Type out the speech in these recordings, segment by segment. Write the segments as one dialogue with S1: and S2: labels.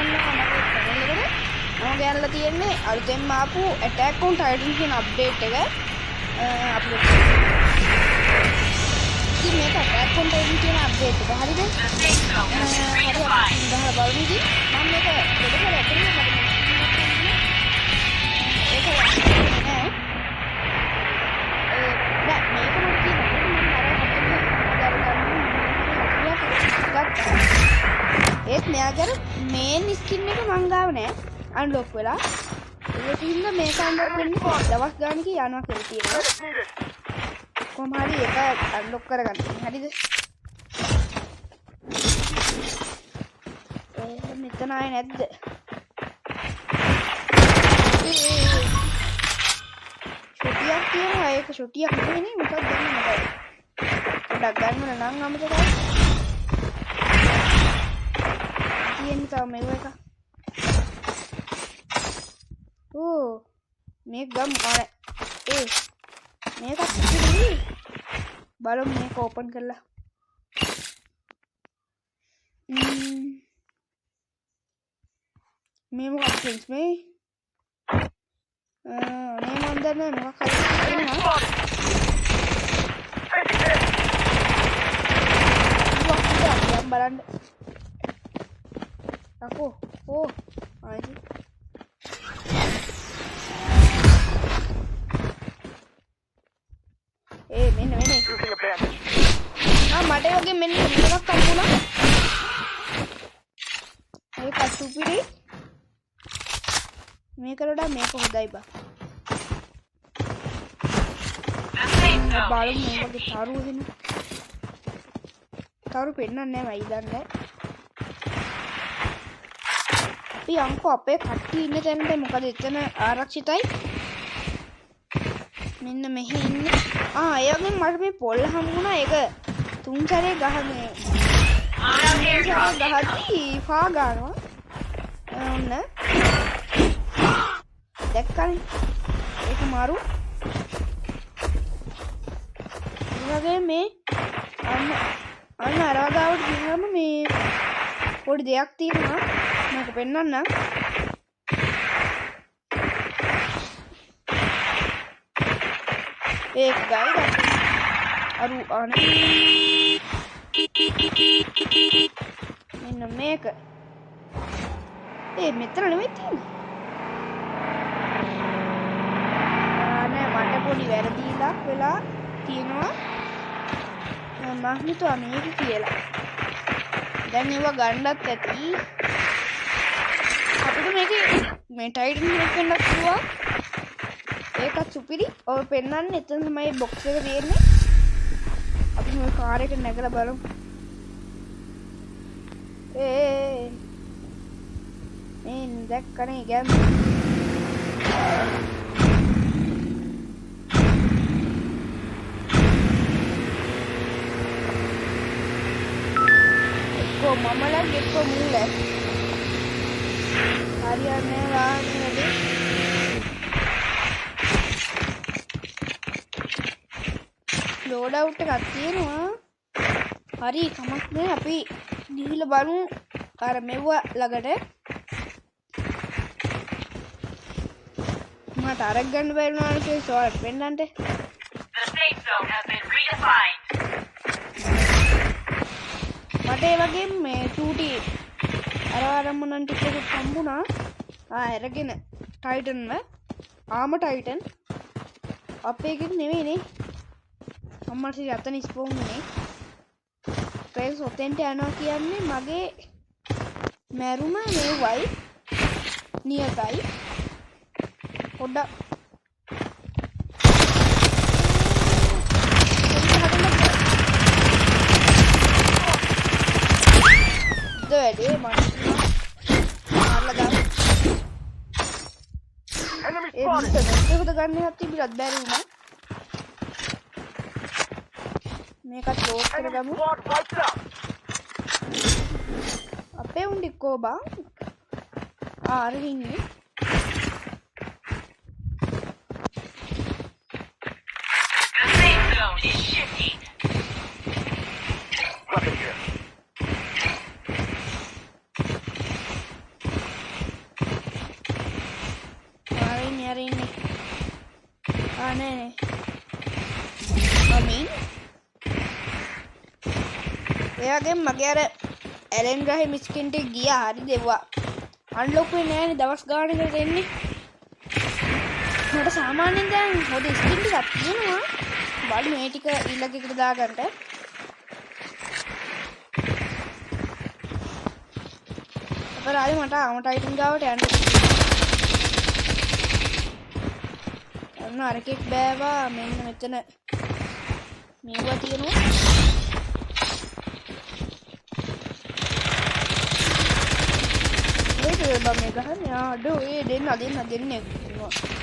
S1: ගන්නවා මගේ channel එකට. මම ගෑනලා තියෙන්නේ අලුතෙන්ම ආපු Attack on Titan කියන අප්ඩේට් එක අප්ලෝඩ් කරනවා. ඉතින් මේක Attack on Titan කියන අප්ඩේට් එක හරිද? හරි අපි ගහලා බලමු ඉතින්. මම මේක දෙක කරලා ඇතුළේ මට ඒක නෑ. මේක මම කියනවා මම ඒත් මෙයාගේ මේන් ස්කින් එක මං ගාව නෑ අන්ලොක් වෙලා ඒක හින්දා මේක අන්ලොක් වෙන්නේ දවස් ගානක යනවා කියලා තියෙනවා කොහොම හරි ඒක අන්ලොක් කරගන්න හරිද මෙතන ආයේ නැද්ද ෂොටියක් තියෙනවා ඒක ෂොටියක් නෙවෙයි මොකක්ද ගන්න මතයි පොඩක් ගන්න නම් අමතකයි තියෙන්නේ තව මේව එක ඕ මේක ගම් ආනේ මේකත් ඉතිරි බලමු මේක ඕපන් කරලා මේ මොකක්ද ෆ්‍රෙන්ඩ්ස් මේ නේ මන් දන්නේ මොකක් හරි තියෙනවා බලන්න aku aja මෙන්න මට වගේ මෙන්න එකක් හම්බුණා ඒක සුපිරි මේකට වඩා මේක හොඳයි බා බලමු මේ වගේ තරු දෙන තරු පෙන්නන්නේ නැහැ මයි දන්නේ අපි අංකෝ අපේ කට්ටිය ඉන්න තැනට මොකද එතන ආරක්ෂිතයි මෙන්න මෙහි ඉන්නේ ඒ වගේ මට මේ පොල් හම්බුණා ඒක තුන් සැරේ ගහන්නේ ගහද්දි පා ගන්නවා ඔන්න දැක්කනේ ඒක මාරු ඒ වගේ මේ අන්න අරගාවට ගිහම මේ පොඩි දෙයක් තියෙනවා මට පෙන්නන්න ඒක ගයි අරු අනේ මෙන්න මේක මෙතන නෙමෙයි තියෙන්නේ නෑ මට පොඩි වැරදිලක් වෙලා තියෙනවා මම හිතුවා මේක කියලා දැන් ඒව ගන්නත් ඇති අපිට මේකේ මේ ටයිටන් එක වෙන්නත් පුළුවන් ඒකත් සුපිරි ඔය පෙන්නන්නේ එතන තමයි බොක්ස් එක තියෙන්නේ අපි මේ කාර් එක නැගලා බලමු මේ දැක්කනේ ගැම් මමලා ගෙක්ක මුල හරියන්නේ වාන්නේ ලෝඩ් අවුට් එකක් තියෙනවා හරි කමක් නෑ අපි ගිහිල්ලා බලමු අර මෙව්ව ළඟට මට අරක් ගන්න බැරි වුණා නේ සෝල්ට් වෙන්නන්ට මට ඒ වගේ මේ චූටි අරමනන් ටික එකක් හම්බුණා අරගෙන ටයිටන්ව ආම ටයිටන් අපේ එකක් නෙවෙයිනේ අම්මට යතන ස්පෝන්නේ ෆ්‍රෙන්ඩ්ස් ඔතෙන්ට යනවා කියන්නේ මගේ මැරුම මේවයි නියතයි පොඩ්ඩක් වැඩේ මම මාරලා දාන්න ඒ විදිහට ගන්න හැටි තිබිලත් බැරි වුණා මේකත් ලෝඩ් කරගමු අපේ උන් ඩිකෝ බා අර ඉන්නේ අනේ මමින් එයාගෙන් මගේ අර ඇලෙන් ගහේ මිස්කින්ට ගියා හරි දෙව්වා අන්ලොක් වෙන්නේ නෑනේ දවස් ගානකට එන්නේ මට සාමාන්‍යයෙන් දැන් හොද ස්කින් ටිකක් තියෙනවා බලමු මේ ටික ඊළඟ එකට දාගන්න අපරාධි මට ආමට අයිටම් ගාවට යන්න අරකෙක් බෑවා මෙන්න මෙතන මේවා තියෙනවා ඒක බම් මේ ගහන්නේ ආඩෝ ඒ දෙන්න ඉන්නවා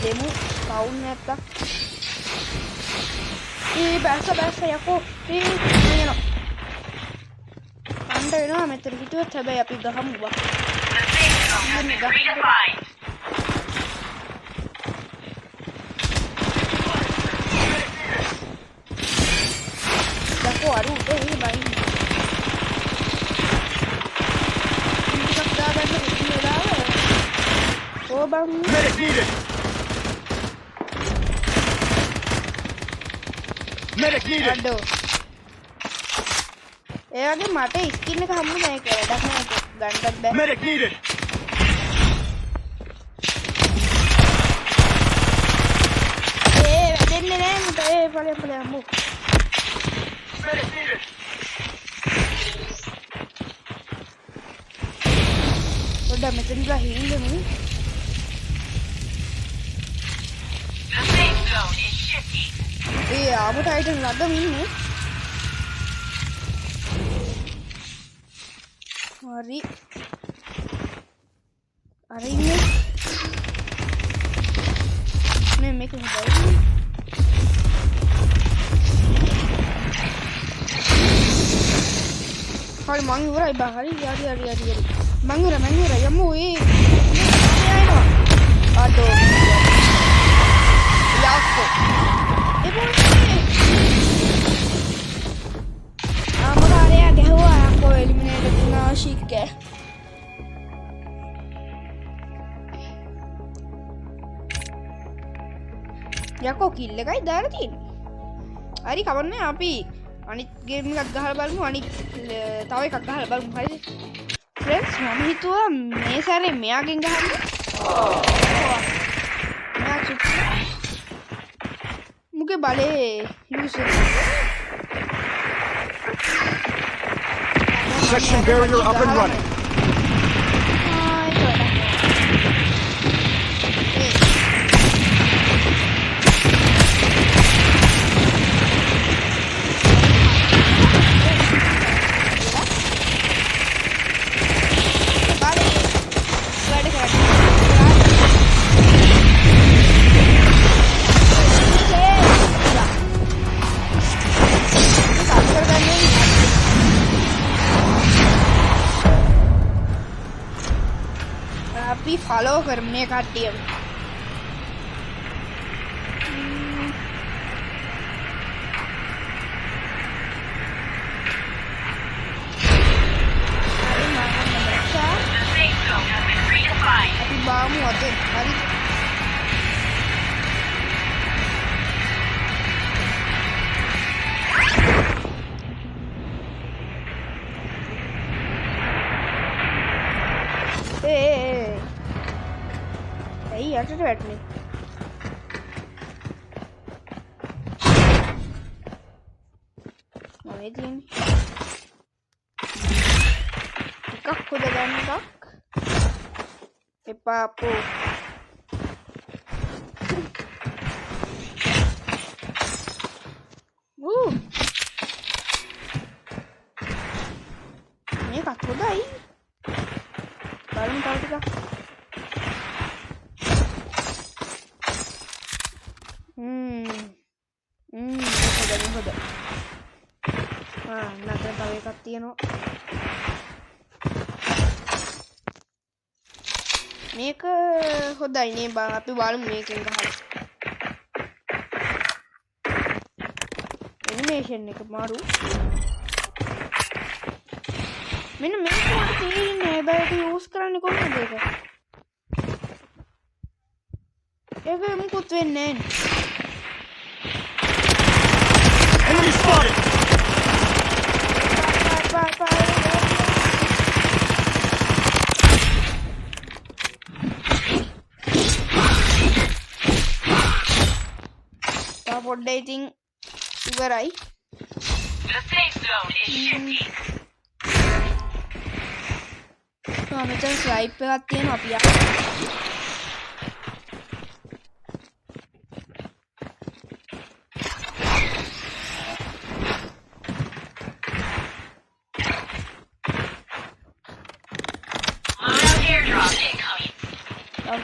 S1: demo paun නැත්තා බැස්ස යකෝ නේන අන්ට වෙනවා මෙතන හිටියොත් හැබැයි අපි ගහමු බා යකෝ අරු ඒ බයි ටිකක් දාගන්න වෙලාව ඕ බං
S2: Medic needed.
S1: අඩෝ ඒ වගේ මට ස්කින් එක හම්බුනේ ඒක වැඩක් නෑ ගන්නත් බෑ
S2: Medic needed.
S1: දෙන්නේ නෑ මට ඒ ඵලයන් අම්මෝ
S2: Medic needed.
S1: පොඩ්ඩක් මෙතන ඉඳලා හින්දමු ආමට අයිටම් ලගම ඉන්නේ හරි අර ඉන්නේ නේ මේක හොඳයි හරි මං ඉවරයි බා හරි මං ඉවරයි යමු ඒ යනවා අඩෝ යක්කෝ ආමරාරයා ගැහුවා යකෝ එලිමිනේට් වුණා ශික්ක යකෝ කිල් එකයි දාලා තියෙන්නේ හරි කවන්නේ අපි අනිත් ගේම් එකක් ගහලා බලමු අනිත් තව එකක් ගහලා බලමු හරිද ෆ්‍රෙන්ඩ්ස් මම හිතුවා මේ සැරේ මෙයාගෙන් ගහන්න मुझे बाले use
S2: Section barrier up and running.
S1: Follow करने का टीम बामू होते यार बैठने එකක් හොද ගන්න එකක් එපා අපෝ මේකත් හොදයි බලමු තව ටිකක් හොද නතර තව එකක් තියෙනවා මේක හොඳයි නේ බං අපි බලමු මේකෙන් ගහලා ඇනිමේෂන් එක මාරු මෙන්න මේක මට තේරෙන්නේ නැහැ බෑ ඒක යූස් කරන්නේ කොහොමද ඒක මොකුත් වෙන්නේ නැහැ
S2: Enemy spotted!
S1: පොඩ්ඩයි ඉතින් ඉවරයි මෙතන ස්වයිප් එකක් තියෙනවා අපි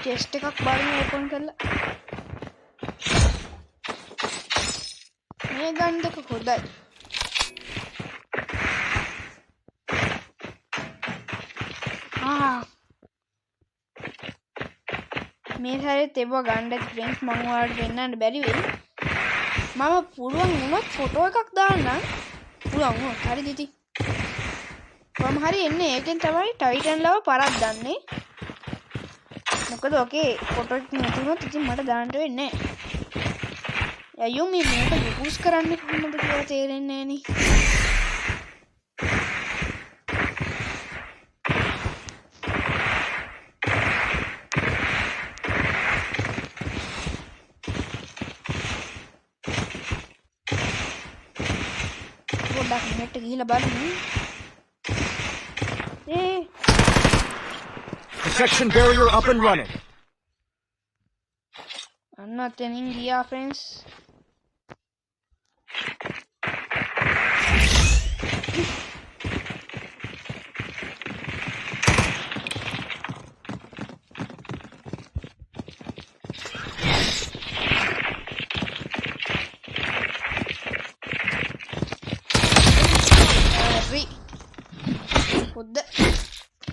S1: chest එකක් බලන්න ඕපන් කරලා මේ ගන් දෙක හොඳයි මේ සැරේ තෙබ ගන්න ෆ්‍රෙන්ඩ්ස් මම ඔයාලට පෙන්නන්න බැරි වෙයි මම පුළුවන් වුණොත් ෆොටෝ එකක් දාන්නම් පුළුවන් වුණොත් හරිද ඉතින් කොහොම හරි එන්නේ ඒකෙන් තමයි ටයිටන් ලව පරද්දන්නේ මොකද ඔකේ ෆොටෝ එක නැතුනොත් ඉතින් මට දාන්න වෙන්නේ නැහැ අයියෝ මේ මේක යූස් කරන්නේ කොහොමද කියලා තේරෙන්නේ නැහැ නේ පොඩ්ඩක් නෙට් ගිහලා බලමු
S2: Protection barrier up and running.
S1: I'm not telling you, friends. What the?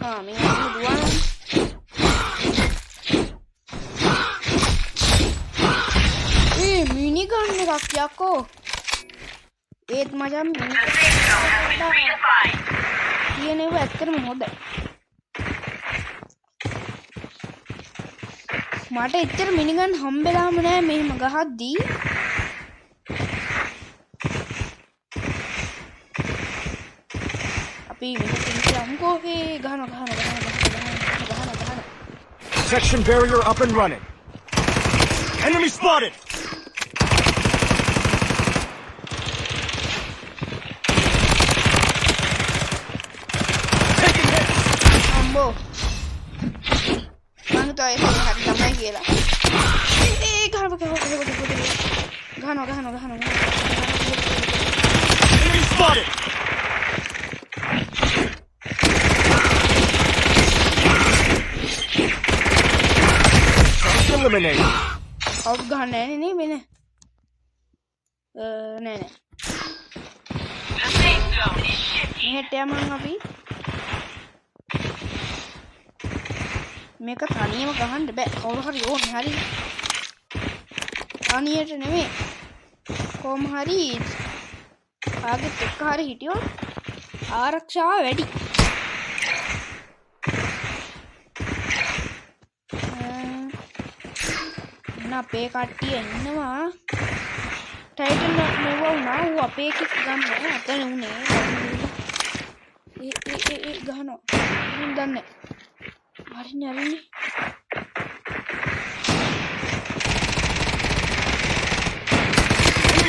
S1: Ah, me one. මිනි ගන්න එකක් යකෝ ඒත් මචං කියනව ඇත්තටම හොඳයි මට එච්චර මිනි ගන්න හම්බෙලාම නෑ මෙහෙම ගහද්දී අපි යමුකෝ ගහනවා
S2: Protection barrier up and running. Enemy spotted.
S1: Mana tahu saya hari damai gila. Gano.
S2: Enemy spotted. Eliminated.
S1: Out gana ini bine. Ne. Ini tema ngapi? මේක තනියම ගහන්න බෑ කවුරු හරි ඕනේ හරි තනියට නෙමෙයි කොහොම හරි ආගෙත් එක්ක හරි හිටියොත් ආරක්ෂාව වැඩි අපේ කට්ටිය ඉන්නවා ටයිටන් නෙව වුණා ඌ අපේ කිස් ගන්න අතන උනේ ගහනවා මම දන්නේ Enemy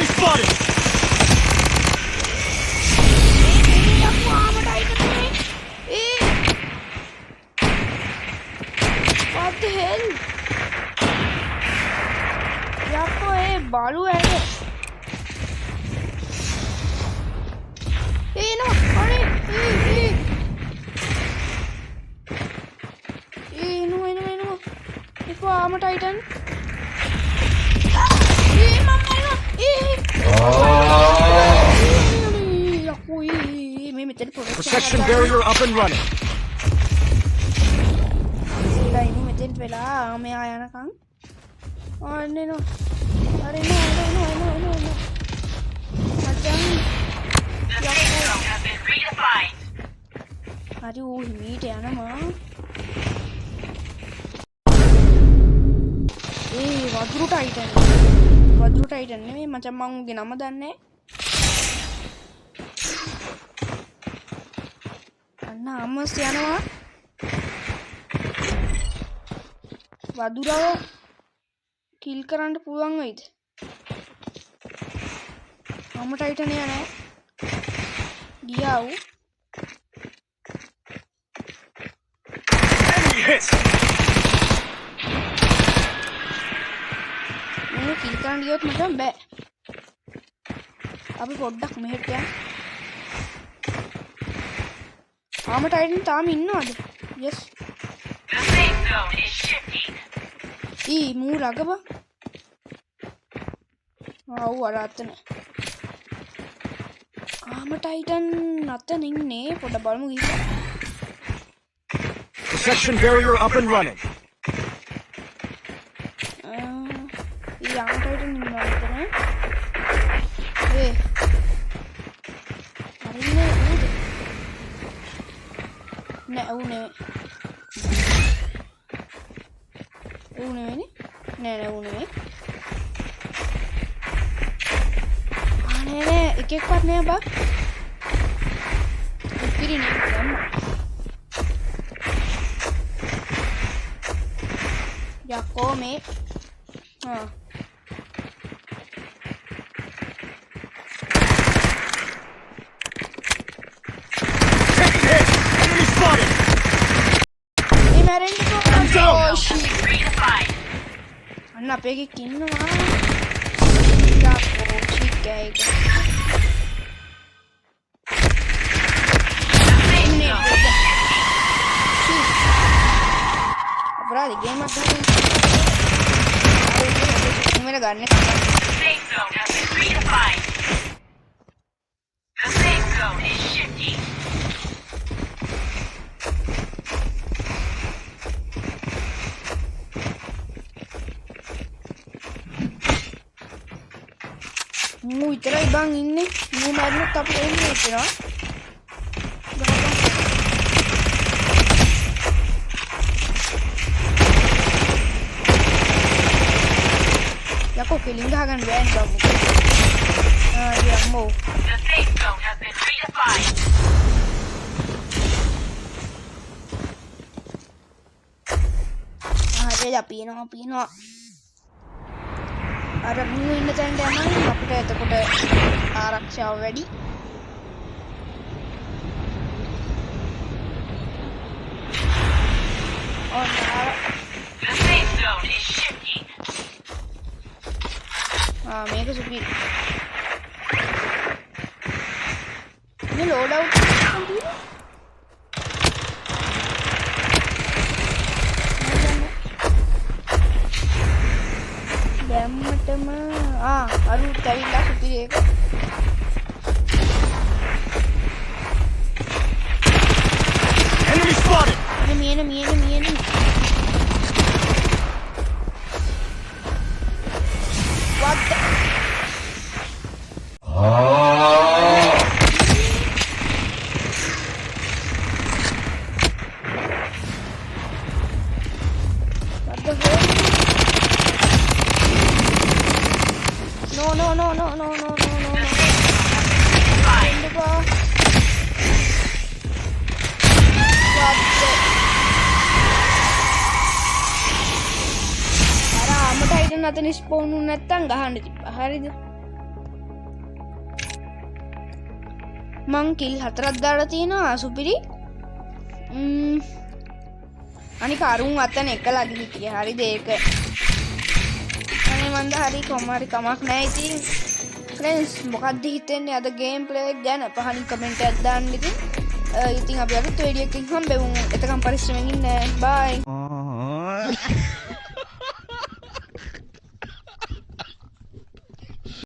S2: spotted!
S1: What the hell? Yakko balu hai no Iko armor titan
S2: Protection barrier up and running.
S1: මෙයා යනකම් අන්න එනවා හරි එනවා මචං හරි ඌ හිමීට යනවා ඒ වදුරු ටයිටන් නෙමෙයි මචං මං උගේ නම දන්නේ අන්න අම්මස් යනවා වදුරව කිල් කරන්න පුළුවන් වෙයිද මම ටයිටන් යන්නේ ගියා ඌ මම කිල් කරන්න ගියොත් මට බෑ අපි පොඩ්ඩක් මෙහෙට යන්න ආම ටයිටන් තාම ඉන්නවද yes ඊ මූ රගබ ආව් අර අතන ආම ටයිටන් අතන ඉන්නේ පොඩ බලමු ගිහින්
S2: Section barrier up and running.
S1: ඊ ආම ටයිටන් ඉන්නවා අතන ඒ හරිනේ ඌද නෑ ඌ නෙවෙයි නෑ ඌ නෙවෙයි නෑ එකෙක්වත් නෑ බා ඉතිරිනේ ගන්න යකෝ මේ
S2: Enemy spotted.
S1: මේ මැරෙන්න අන්න අපේ එකෙක් ඉන්නවා යකෝ චිකේක අපරාධ ගේම් එකක් ගන්න මෙන්න ගන්න මූ විතරයි බං ඉන්නේ මූ මැරුණොත් අපි එන්නේ ඉතනවා යකෝ කෙලින් ගහගන්න බෑනේ බං යම්මෝ හරි අපි එනවා අර මූ ඉන්න තැනට යනවා අපිට එතකොට ආරක්ෂාව වැඩි මේක සුපිරි මේ ලෝඩ් අවුට් දැම්මටම අරුත් ඇවිල්ලා සුපිරි එක
S2: Enemy spotted.
S1: මියන what the No. අතන ස්පෝන් වුනේ නැත්තම් ගහන්න තිබ්බා. හරිද? මං කිල් 4ක් දාලා තියෙනවා සුපිරි. අනික අරුන් අතන එකලා ගිහිටියේ. හරිද ඒක? අනේ මන්ද හරි කොමාරි කමක් නැහැ ඉතින්. ෆ්‍රෙන්ඩ්ස් මොකක්ද හිතෙන්නේ අද ගේම් ප්ලේ එක ගැන? පහලින් කමෙන්ට් එකක් දාන්න ඉතින්. ඉතින් අපි අලුත් වීඩියෝ එකකින් හම්බෙමු. එතකම් පරිස්සමෙන් ඉන්න. බයි.